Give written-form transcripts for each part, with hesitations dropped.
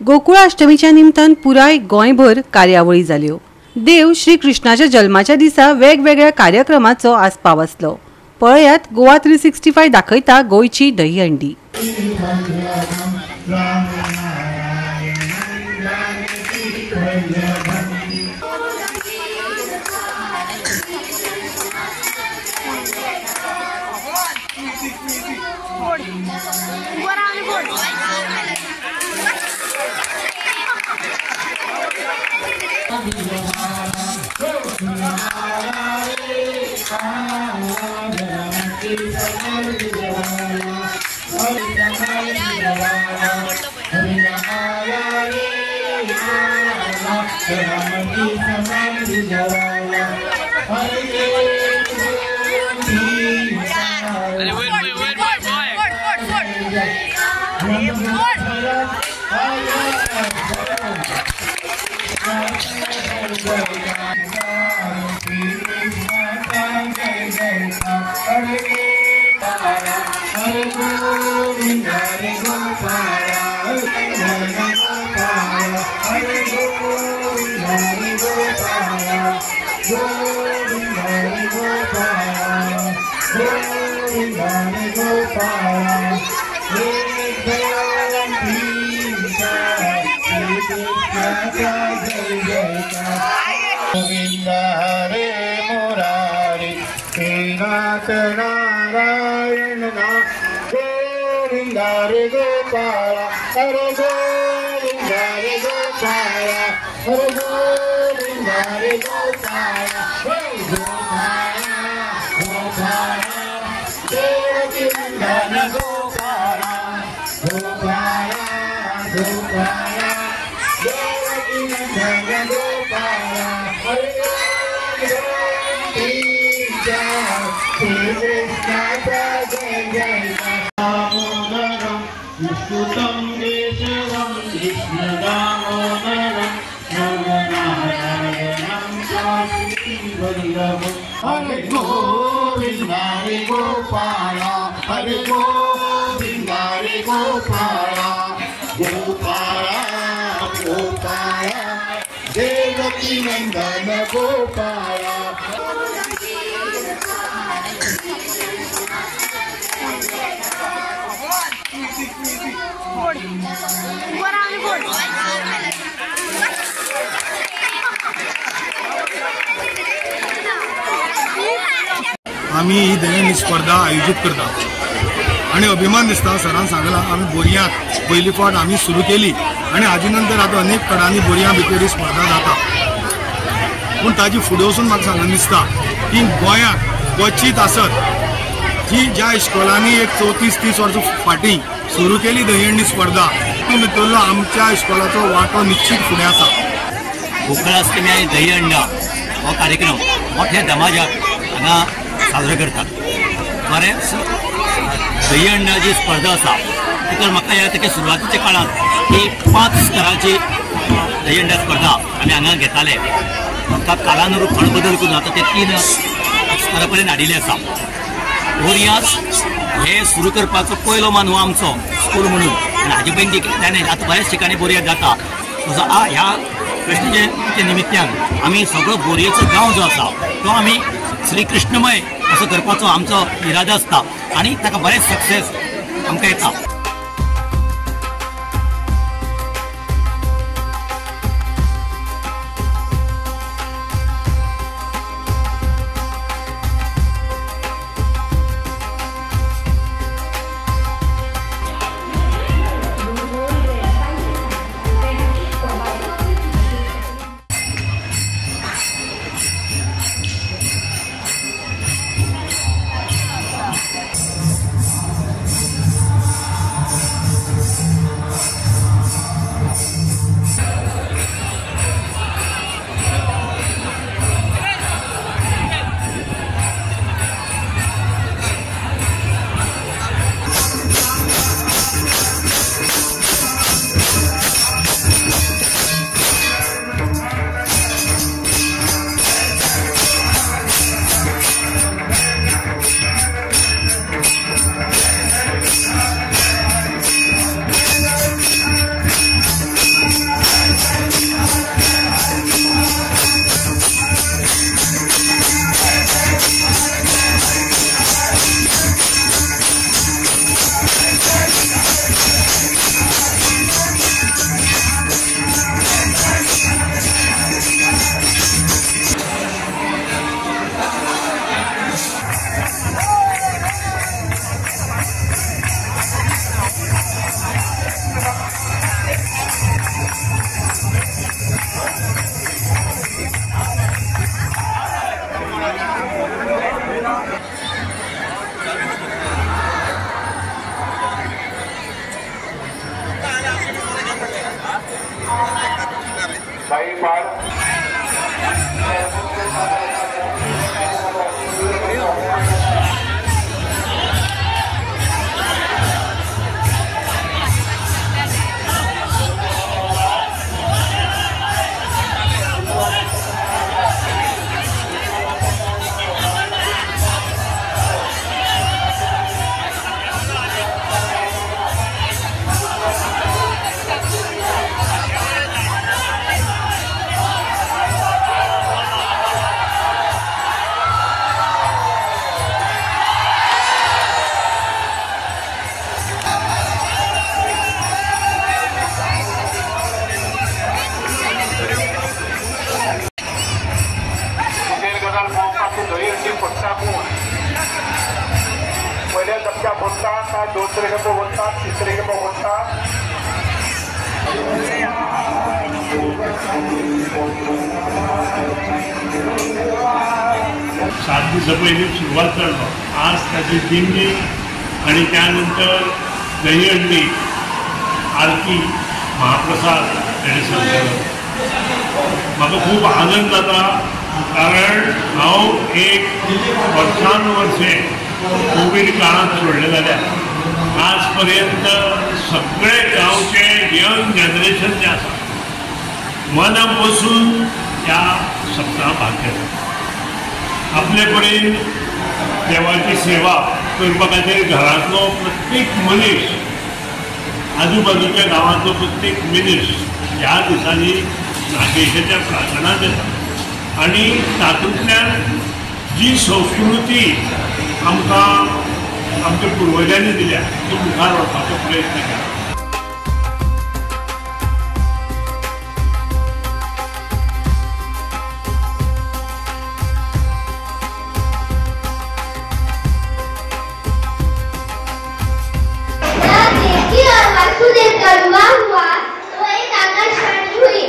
गोकुळाष्टमीच्या निमतान पुराय गोंयभर कार्यावळी जाल्यो। देव श्री कृष्णाच्या जल्माच्या दिसा वेगवेगळ्या कार्यक्रमांचो आस्पाव आसलो। पळयात गोवा 365 दाखयता गोंयची दहीहंडी। गोविंद हरे मुरारी हे नाथ नारायण गोविंद हरे गोपाला हरे गोविंद हरे गोपाला हरे गोविंद हरे गोपाला गोपाला गोपाला देवकी नंदन गोपाला गोपाला गोपाला देवकी नंदन गोपाला विष्णुतं केशवं कृष्णदामोदरं नवनारायणं काशीवल्लभं हरे गोविंद हरे गोपाला हरे गोविंद हरे गोपाला गोपाला गोपाला देवकी नंदन गोपाला। आम्ही ही दहीहंडी स्पर्धा आयोजित करता आणि अभिमान दिसता। सरान सांगला आम्ही बोरयांत पयली फावट आम्ही सुरू केली आणि हाजे नंतर आता अनेक कडांनी बोरयां भितर ही स्पर्धा जाता। पूण ताजी फुडें वचून म्हाका सांगून दिसता की गोंयांत क्वचित आसत जी ज्या इस्कॉलांनी एक 34-30 वर्सां फाटीं सुरू केली दहीहंडी स्पर्धा ती भितरलो आमच्या इस्कॉलाचो वांटो निश्चित फुडें आसा। गोकुळाष्टमी आनी दहीहंडा हो कार्यक्रम मोठ्या दमाजाक हांगा साजरो करतात। बरेंच दहीहंडा जी स्पर्धा आसा तर म्हाका ह्या ताच्या सुरवातीच्या काळांत ही 5 स्तराची दहीहंडा स्पर्धा आमी हांगा घेताले। ताका कालानुरूप थोडो बदल करून आतां ते 3 स्तरा पर्यंत हाडिल्ले आसा। बोरयांत हे सुरू करपाचो पयलो मान हो आमचो स्कूल म्हणून आनी हाजे पयलीं देखील आतां बऱ्याच ठिकाणी बोरयां जाता। तसो ह्या कृष्ण जयंतीच्या निमित्यान आमी सगळो बोरयेचो गांव जो आसा तो आमी श्री कृष्णमय असो करपाचो आमचो इरादो आसता आनी ताका बरेंच सक्सेस आमकां येता। पहिल्या टप्प्यात बोलतात, दुसरे टप्पे बोलतात, तिसरे टप्पे बोलतात. सात दिवसापहिले सुरुवात करतो. आज त्याची दिंडी आणि त्यानंतर दहीहंडी, आरती, महाप्रसाद आणि संचलन. म्हाका खूप आनंद जाता, कारण हांव एक वर्षानुवर्षे कोविड काळात सोडले जाल्यार आज पर्यंत सगळे गांवचे यंग जनरेशन जे आसा मना बसून त्या सप्तकां भाग घेता. आपले कडेन देवाची सेवा करपा खातीर घरांतलो प्रत्येक मनीस, आजूबाजूच्या गांवांतलो प्रत्येक मनीस ह्या दिसांनी नागेशाच्या प्रार्थना देता आणि तातूंतल्यान जी संस्कृती आमकां आमच्या पुर्वजांनी दिल्या ती मुखार व्हरपाचो प्रयत्न केला. वासुदेव का विवाह हुआ तो एक आकाशवाणी हुई,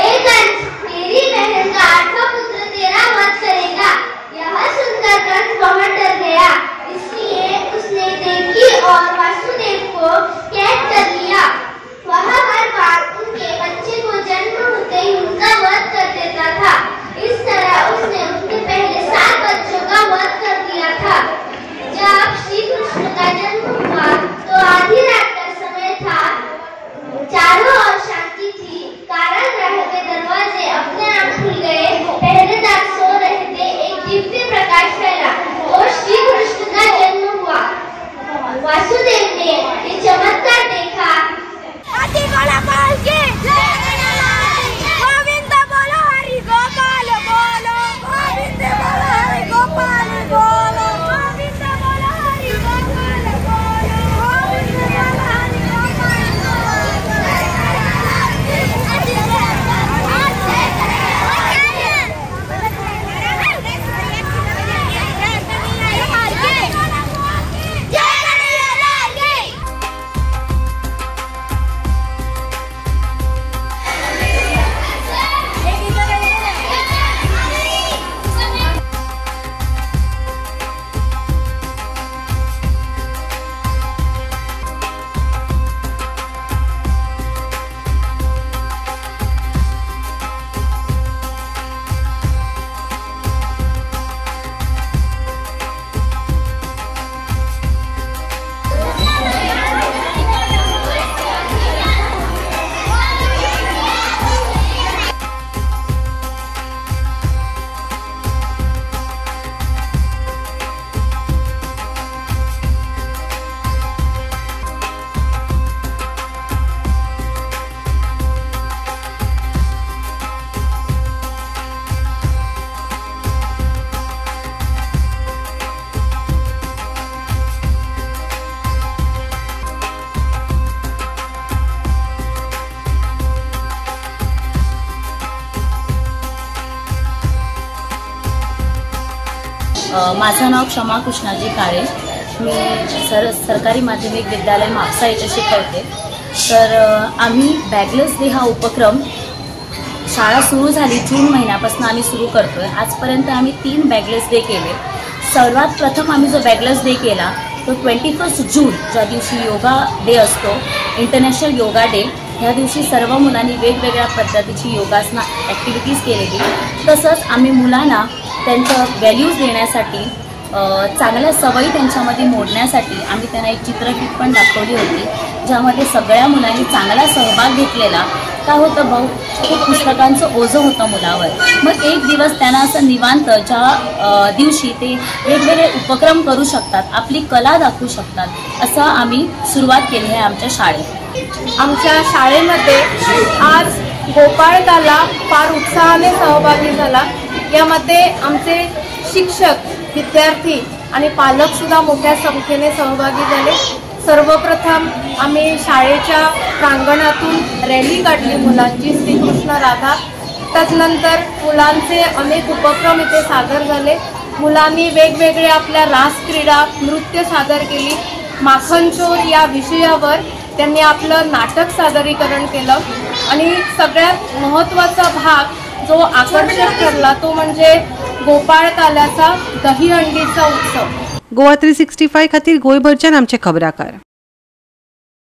एक अंश मेरी बहन का 8वां पुत्र तेरा वध करेगा. यह सुनकर कंस बहुत डर गया, इसलिए उसने देवकी और वासुदेव को कैद कर लिया. वह हर बार उनके बच्चे को जन्म होते ही उनका वध कर देता था. इस तरह उसने उनके पहले 7 बच्चों का वध कर दिया था. जब श्री कृष्ण का जन्म हुआ तो आधी रात था, चारों ओर शांति थी. कारागृह के दरवाजे अपने आप खुल गए. पहरेदार सो रहे थे. एक दिव्य प्रकाश फैला और श्री कृष्ण का जन्म हुआ. वासुदेव ने ये चमत्कार देखा. गोविंद बोलो हरि गोपाल बोलो, गोविंद बोलो हरि गोपाल बोलो, गोविंद बोलो हरि गोपाल बोलो, गोविंद बोलो हरि माझं नाव क्षमा कृष्णाजी काळे. मी सरकारी माध्यमिक विद्यालय म्हापसा येथे शिकवते. तर आम्ही बॅगलेस डे हा उपक्रम शाळा सुरू झाली जून महिन्यापासून आम्ही सुरू करतो आहे. आजपर्यंत आम्ही 3 बॅगलेस डे केले. सर्वात प्रथम आम्ही जो बॅगलेस डे केला तो 21 जून ज्या दिवशी योगा डे असतो, इंटरनॅशनल योगा डे, ह्या दिवशी सर्व मुलांनी वेगवेगळ्या पद्धतीची योगासना ॲक्टिव्हिटीज केलेली. तसंच आम्ही मुलांना त्यांचं व्हॅल्यूज देण्यासाठी चांगल्या सवयी त्यांच्यामध्ये मोडण्यासाठी आम्ही त्यांना एक चित्रफीत पण दाखवली होती, ज्यामध्ये सगळ्या मुलांनी चांगला सहभाग घेतलेला. काय होतं भाऊ, खूप पुस्तकांचं ओझं होतं मुलावर. मग एक दिवस त्यांना असं निवांत ज्या दिवशी ते वेगवेगळे उपक्रम करू शकतात, आपली कला दाखवू शकतात, असं आम्ही सुरुवात केली आहे आमच्या शाळेत. आमच्या शाळेमध्ये आज गोपाळकाला फार उत्साहाने सहभागी झाला. यामध्ये आमचे शिक्षक, विद्यार्थी आणि पालकसुद्धा मोठ्या संख्येने सहभागी झाले. सर्वप्रथम आम्ही शाळेच्या प्रांगणातून रॅली काढली मुलांची, श्रीकृष्ण राधा. त्यानंतर मुलांचे अनेक उपक्रम इथे सादर झाले. मुलांनी वेगवेगळे आपल्या रासक्रीडा, नृत्य सादर केली. माखनचोर या विषयावर त्यांनी आपलं नाटक सादरीकरण केलं. आणि सगळ्यात महत्त्वाचा भाग जो आकर्षक ठरला तो म्हणजे गोपाळकाल्याचा दहीहंडीचा उत्सव. गोवा 365 खातीर गोंयभरच्यान आमचे खबराकार.